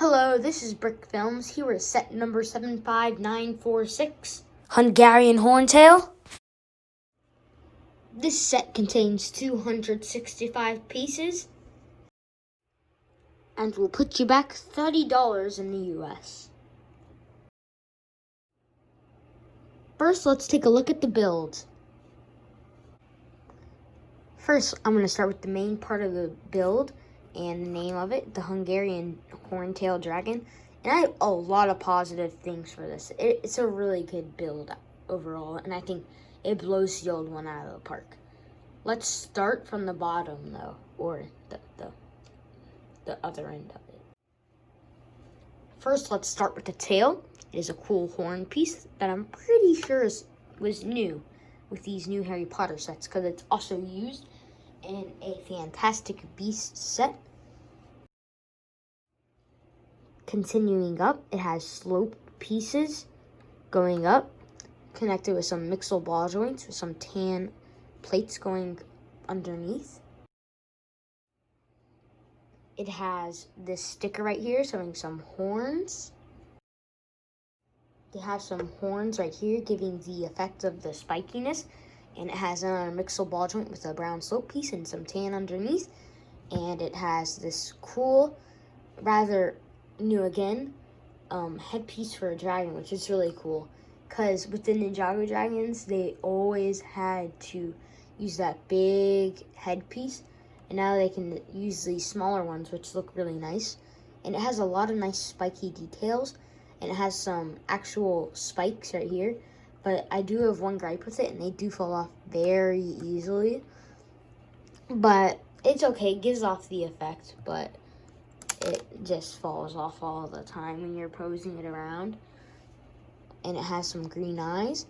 Hello, this is Brick Films. Here is set number 75946, Hungarian Horntail. This set contains 265 pieces and will put you back $30 in the US. First, let's take a look at the build. First, I'm going to start with the main part of the build and the name of it, the Hungarian Horntail Dragon. And I have a lot of positive things for this. It's a really good build overall, and I think it blows the old one out of the park. Let's start from the bottom, though, or the other end of it. First, let's start with the tail. It is a cool horn piece that I'm pretty sure was new with these new Harry Potter sets, because it's also used in a Fantastic Beasts set. Continuing up, it has slope pieces going up, connected with some mixel ball joints with some tan plates going underneath. It has this sticker right here showing some horns. They have some horns right here giving the effect of the spikiness. And it has another mixel ball joint with a brown slope piece and some tan underneath. And it has this cool, rather new again, headpiece for a dragon, which is really cool. Because with the Ninjago dragons, they always had to use that big headpiece. And now they can use these smaller ones, which look really nice. And it has a lot of nice spiky details. And it has some actual spikes right here. But I do have one gripe with it, and they do fall off very easily. But it's okay. It gives off the effect, but it just falls off all the time when you're posing it around. And it has some green eyes.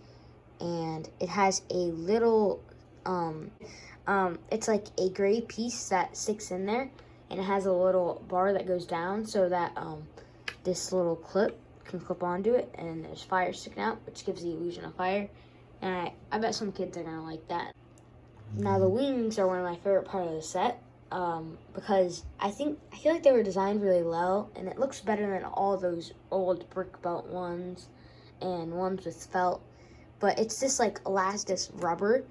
And it has a little, it's like a gray piece that sticks in there. And it has a little bar that goes down so that this little clip can clip onto it, and there's fire sticking out, which gives the illusion of fire. And I bet some kids are gonna like that. Now the wings are one of my favorite part of the set, because I feel like they were designed really well, and it looks better than all those old brick belt ones and ones with felt. But it's just like elastic rubber,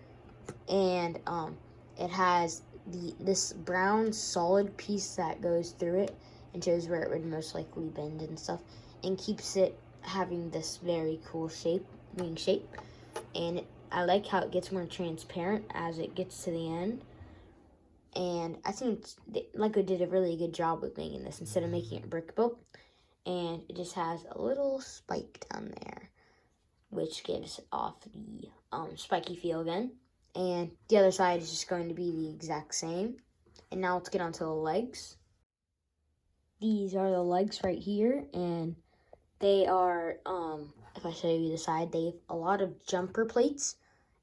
and it has this brown solid piece that goes through it and shows where it would most likely bend and stuff, and keeps it having this very cool wing shape. And I like how it gets more transparent as it gets to the end. And I think LEGO did a really good job with making this instead of making it brick built. And it just has a little spike down there, which gives off the spiky feel again. And the other side is just going to be the exact same. And now let's get onto the legs. These are the legs right here, and they are, if I show you the side, they have a lot of jumper plates,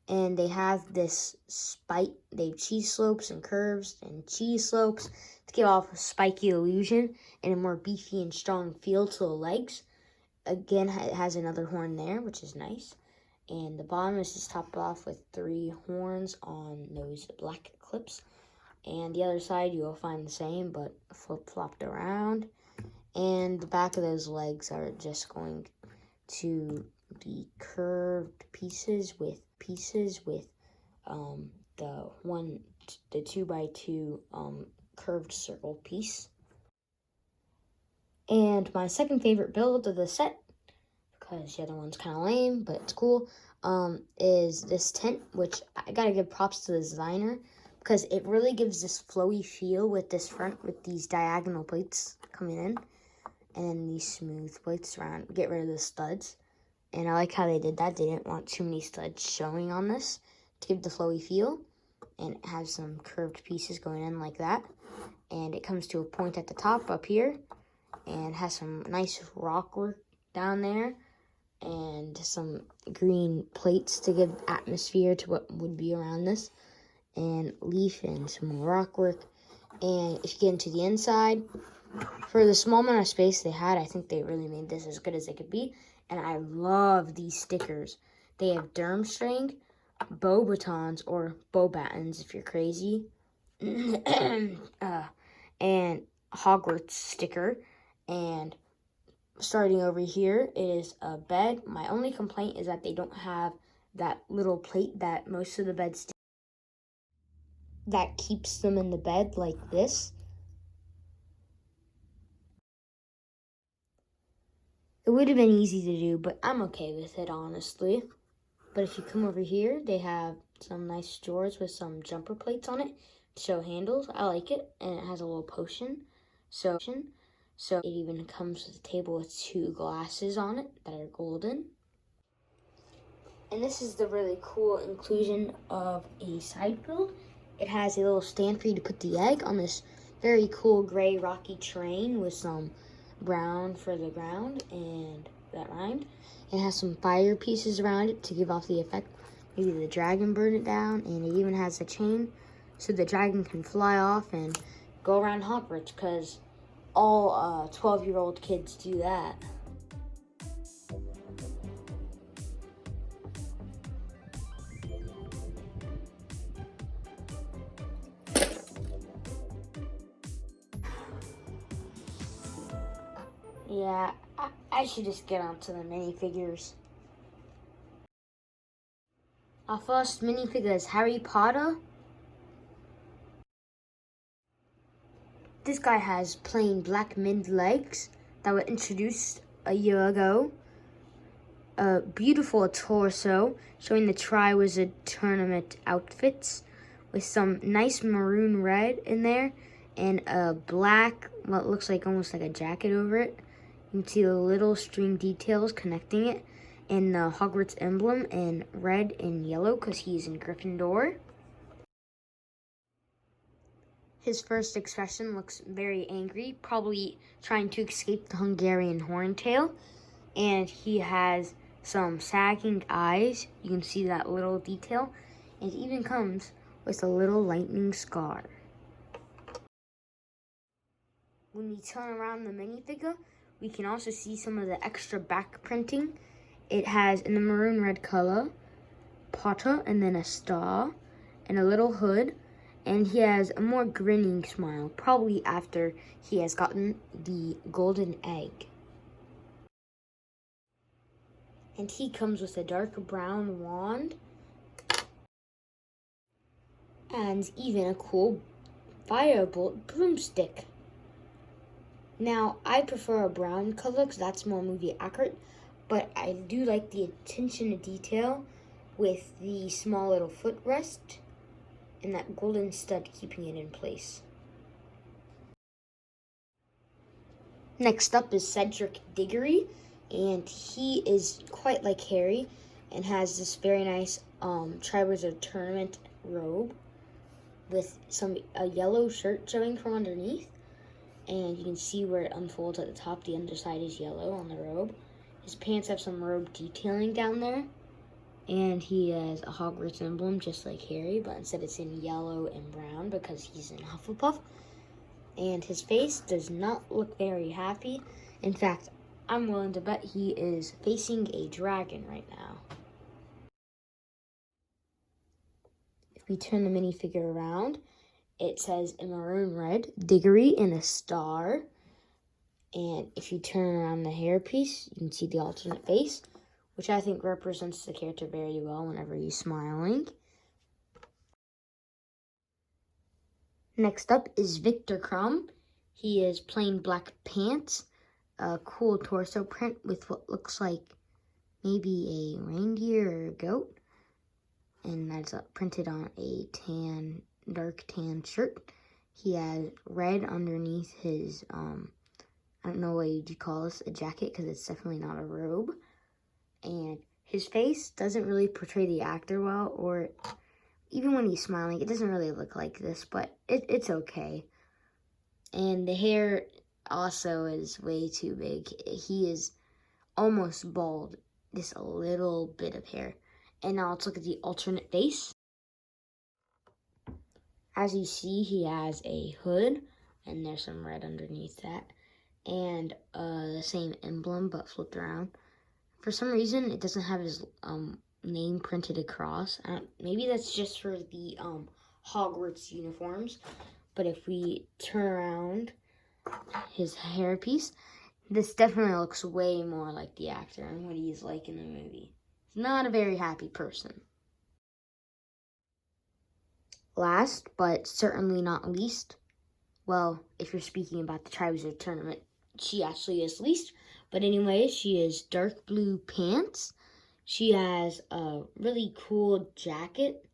and they have this spike. They have cheese slopes and curves and cheese slopes to give off a spiky illusion and a more beefy and strong feel to the legs. Again, it has another horn there, which is nice. And the bottom is just topped off with 3 horns on those black clips. And the other side, you will find the same, but flip-flopped around. And the back of those legs are just going to be curved pieces with the 2x2 curved circle piece. And my second favorite build of the set, because the other one's kind of lame, but it's cool, is this tent, which I gotta give props to the designer, because it really gives this flowy feel with this front, with these diagonal plates coming in, and then these smooth plates around, get rid of the studs. And I like how they did that. They didn't want too many studs showing on this to give the flowy feel. And it has some curved pieces going in like that. And it comes to a point at the top up here, and has some nice rock work down there, and some green plates to give atmosphere to what would be around this, and leaf and some more rock work. And if you get into the inside, for the small amount of space they had, I think they really made this as good as it could be. And I love these stickers. They have Durmstrang, bow batons, or bow battens if you're crazy, and Hogwarts sticker, And starting over here, it is a bed. My only complaint is that they don't have that little plate that most of the beds do, that keeps them in the bed like this. It would have been easy to do, but I'm okay with it, honestly. But if you come over here, they have some nice drawers with some jumper plates on it to show handles. I like it, and it has a little potion. So it even comes with a table with 2 glasses on it that are golden. And this is the really cool inclusion of a side build. It has a little stand for you to put the egg on this very cool gray rocky terrain with some brown for the ground, and that rhymed. It has some fire pieces around it to give off the effect. Maybe the dragon burned it down, and it even has a chain so the dragon can fly off and go around Hogwarts, because all 12-year-old kids do that. Yeah, I should just get onto the minifigures. Our first minifigure is Harry Potter. This guy has plain black mid legs that were introduced a year ago. A beautiful torso showing the Triwizard Tournament outfits with some nice maroon red in there and a black, what looks like almost like a jacket over it. You can see the little string details connecting it, and the Hogwarts emblem in red and yellow because he's in Gryffindor. His first expression looks very angry, probably trying to escape the Hungarian Horntail. And he has some sagging eyes. You can see that little detail. And it even comes with a little lightning scar. When we turn around the minifigure, we can also see some of the extra back printing. It has, in the maroon red color, Potter and then a star and a little hood. And he has a more grinning smile, probably after he has gotten the golden egg. And he comes with a dark brown wand and even a cool firebolt broomstick. Now, I prefer a brown color because that's more movie accurate, but I do like the attention to detail with the small little footrest and that golden stud keeping it in place. Next up is Cedric Diggory, and he is quite like Harry and has this very nice Triwizard Tournament robe with a yellow shirt showing from underneath. And you can see where it unfolds at the top. The underside is yellow on the robe. His pants have some robe detailing down there. And he has a Hogwarts emblem just like Harry, but instead it's in yellow and brown because he's in Hufflepuff. And his face does not look very happy. In fact, I'm willing to bet he is facing a dragon right now. If we turn the minifigure around, it says in maroon red, Diggory and a star. And if you turn around the hairpiece, you can see the alternate face, which I think represents the character very well whenever he's smiling. Next up is Victor Crumb. He is plain black pants, a cool torso print with what looks like maybe a reindeer or a goat. And that's printed on a dark tan shirt. He has red underneath his, I don't know what you'd call this, a jacket, because it's definitely not a robe. And his face doesn't really portray the actor well, or even when he's smiling, it doesn't really look like this, but it's okay. And the hair also is way too big. He is almost bald, just a little bit of hair. And now let's look at the alternate face. As you see, he has a hood, and there's some red underneath that, and the same emblem, but flipped around. For some reason, it doesn't have his name printed across. Maybe that's just for the Hogwarts uniforms. But if we turn around his hairpiece, This definitely looks way more like the actor and what he's like in the movie. He's not a very happy person. Last, but certainly not least, well, if you're speaking about the Triwizard Tournament, she actually is least. But anyway, she is dark blue pants. She has a really cool jacket,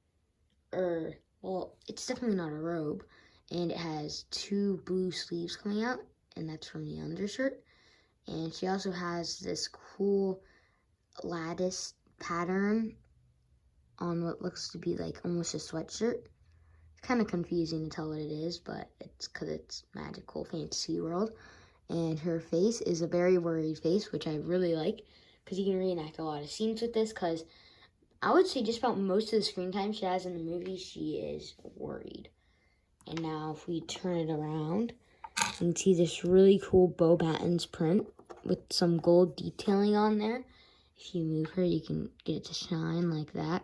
well, it's definitely not a robe, and it has 2 blue sleeves coming out, and that's from the undershirt. And she also has this cool lattice pattern on what looks to be like almost a sweatshirt. It's kind of confusing to tell what it is, but it's because it's magical fantasy world. And her face is a very worried face, which I really like, because you can reenact a lot of scenes with this, because I would say just about most of the screen time she has in the movie, she is worried. And now if we turn it around, you can see this really cool Bo Battens print with some gold detailing on there. If you move her, you can get it to shine like that.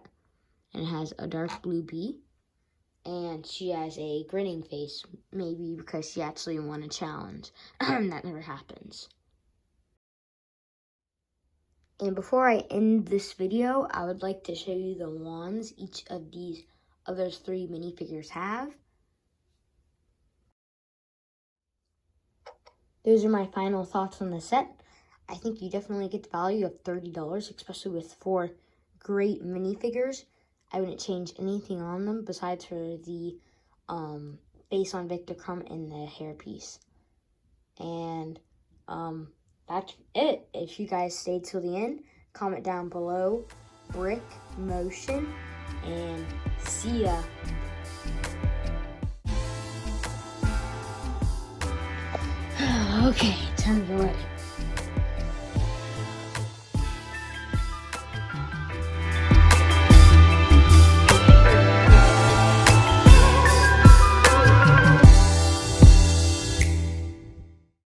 And it has a dark blue bee. And she has a grinning face, maybe because she actually won a challenge. That never happens. And before I end this video, I would like to show you the wands each of these other 3 minifigures have. Those are my final thoughts on the set. I think you definitely get the value of $30, especially with 4 great minifigures. I wouldn't change anything on them besides for the face on Victor Crumb and the hairpiece. And that's it. If you guys stayed till the end, comment down below, Brick Motion, and see ya. Okay, time to go away.